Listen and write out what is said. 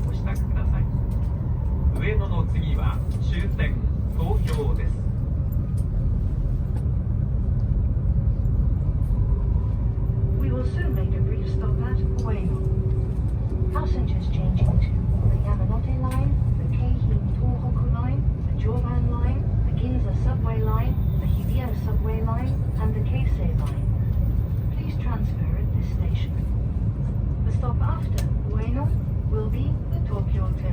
お支度ください。上野の次は終点東京です。We will soon make a brief stop at Ueno. Passengers changing to the Yamanote Line, the Keihin Tohoku Line, the Joban Line, the Ginza Subway Line, the Hibiya Subway Line, and the Keisei Line. Please transfer at this station. The stop after Ueno will be the Tokyo Terminal.